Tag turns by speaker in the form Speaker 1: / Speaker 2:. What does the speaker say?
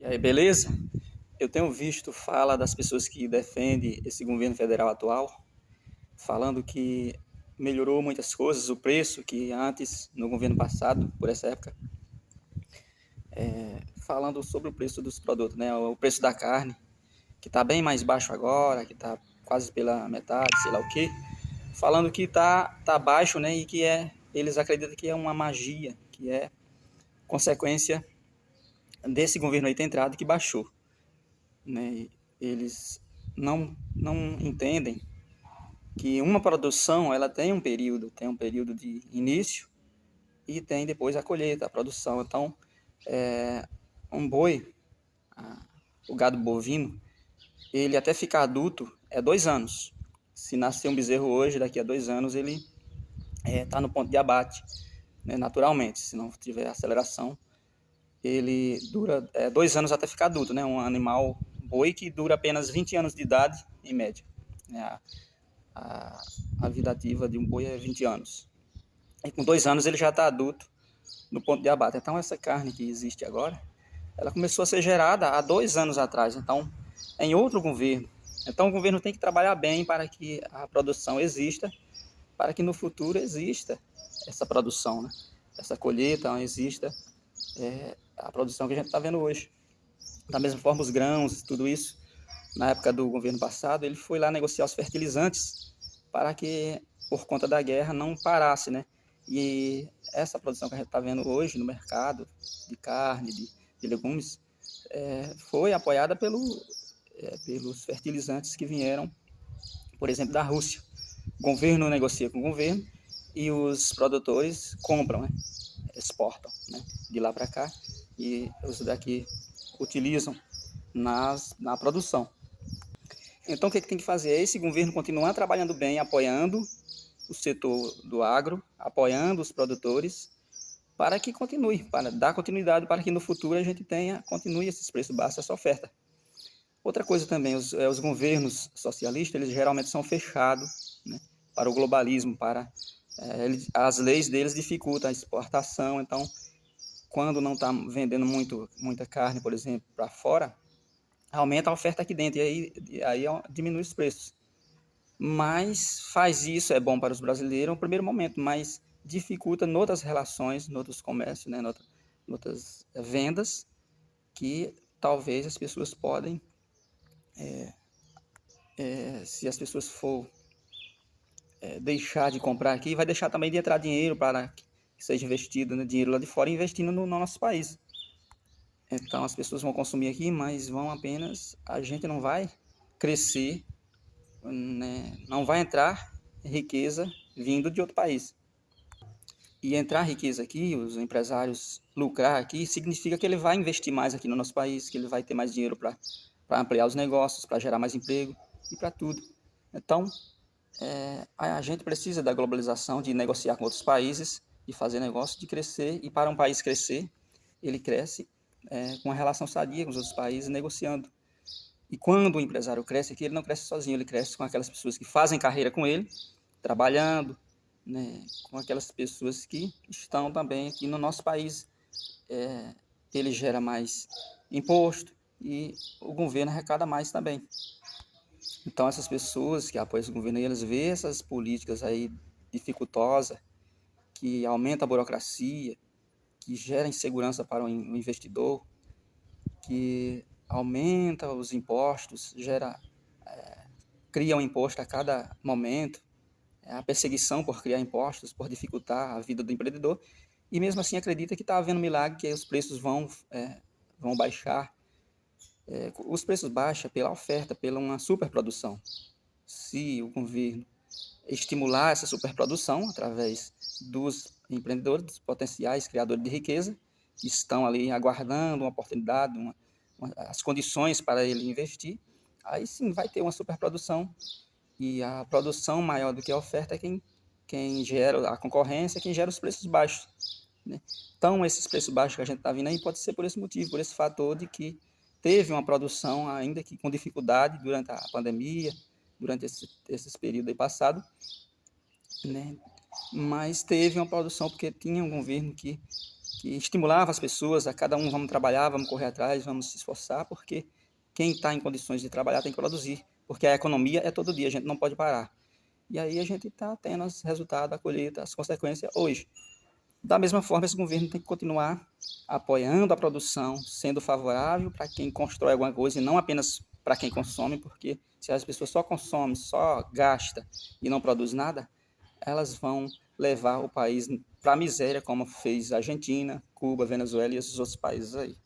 Speaker 1: E aí, beleza? Eu tenho visto fala das pessoas que defendem esse governo federal atual, falando que melhorou muitas coisas, o preço que antes, no governo passado, por essa época, falando sobre o preço dos produtos, né? O preço da carne, que está bem mais baixo agora, que está quase pela metade, sei lá o quê, falando que tá baixo, né? E que eles acreditam que é uma magia, que é consequência desse governo aí ter entrado que baixou, né? Eles não entendem que uma produção ela tem um período de início e tem depois a colheita, a produção. Então, é, um boi, o gado bovino, ele até ficar adulto é 2 anos. Se nascer um bezerro hoje, daqui a 2 anos ele está no ponto de abate, né, naturalmente. Se não tiver aceleração, ele dura 2 anos até ficar adulto, né? Um animal boi que dura apenas 20 anos de idade, em média. Né? A, a vida ativa de um boi é 20 anos. E com 2 anos ele já está adulto no ponto de abate. Então essa carne que existe agora, ela começou a ser gerada há 2 anos atrás. Então, em outro governo. Então o governo tem que trabalhar bem para que a produção exista, para que no futuro exista essa produção, né? Essa colheita exista a produção que a gente está vendo hoje. Da mesma forma, os grãos, tudo isso, na época do governo passado, ele foi lá negociar os fertilizantes para que, por conta da guerra, não parasse, né? E essa produção que a gente está vendo hoje no mercado, de carne, de legumes, foi apoiada pelos fertilizantes que vieram, por exemplo, da Rússia. O governo negocia com o governo e os produtores compram, né? Exportam, né? De lá para cá, e os daqui utilizam na produção. Então, o que tem que fazer? É esse governo continuar trabalhando bem, apoiando o setor do agro, apoiando os produtores, para que continue, para dar continuidade, para que no futuro a gente continue esses preços baixos, essa oferta. Outra coisa também, os governos socialistas, eles geralmente são fechados, né, para o globalismo, as leis deles dificultam a exportação, então, quando não está vendendo muita carne, por exemplo, para fora, aumenta a oferta aqui dentro, e aí diminui os preços. Mas faz isso, é bom para os brasileiros no primeiro momento, mas dificulta em outras relações, em outros comércios, né, em outras vendas, que talvez as pessoas podem, se as pessoas for deixar de comprar aqui, vai deixar também de entrar dinheiro para que seja investido, né, dinheiro lá de fora, investindo no nosso país. Então as pessoas vão consumir aqui, mas a gente não vai crescer, né, não vai entrar riqueza vindo de outro país. E entrar riqueza aqui, os empresários lucrar aqui, significa que ele vai investir mais aqui no nosso país, que ele vai ter mais dinheiro para ampliar os negócios, para gerar mais emprego e para tudo. Então, a gente precisa da globalização, de negociar com outros países, de fazer negócio, de crescer. E para um país crescer, ele cresce com uma relação sadia com os outros países, negociando. E quando o empresário cresce aqui, ele não cresce sozinho, ele cresce com aquelas pessoas que fazem carreira com ele, trabalhando, né, com aquelas pessoas que estão também aqui no nosso país. Ele gera mais imposto e o governo arrecada mais também. Então essas pessoas que apoiam esse governo, eles veem essas políticas aí dificultosas, que aumenta a burocracia, que gera insegurança para o investidor, que aumenta os impostos, cria um imposto a cada momento, a perseguição por criar impostos, por dificultar a vida do empreendedor, e mesmo assim acredita que está havendo milagre, que os preços vão baixar. Os preços baixam pela oferta, pela uma superprodução. Se o governo estimular essa superprodução através dos empreendedores, dos potenciais criadores de riqueza, que estão ali aguardando uma oportunidade, as condições para ele investir, aí sim vai ter uma superprodução, e a produção maior do que a oferta é quem gera a concorrência, quem gera os preços baixos, né? Então, esses preços baixos que a gente está vendo aí pode ser por esse motivo, por esse fator de que teve uma produção, ainda que com dificuldade, durante a pandemia, durante esses períodos aí passado, né? Mas teve uma produção porque tinha um governo que que estimulava as pessoas a cada um, vamos trabalhar, vamos correr atrás, vamos se esforçar, porque quem está em condições de trabalhar tem que produzir, porque a economia é todo dia, a gente não pode parar. E aí a gente está tendo os resultados, a colheita, as consequências hoje. Da mesma forma, esse governo tem que continuar apoiando a produção, sendo favorável para quem constrói alguma coisa e não apenas para quem consome, porque se as pessoas só consomem, só gastam e não produzem nada, elas vão levar o país para a miséria, como fez a Argentina, Cuba, Venezuela e esses outros países aí.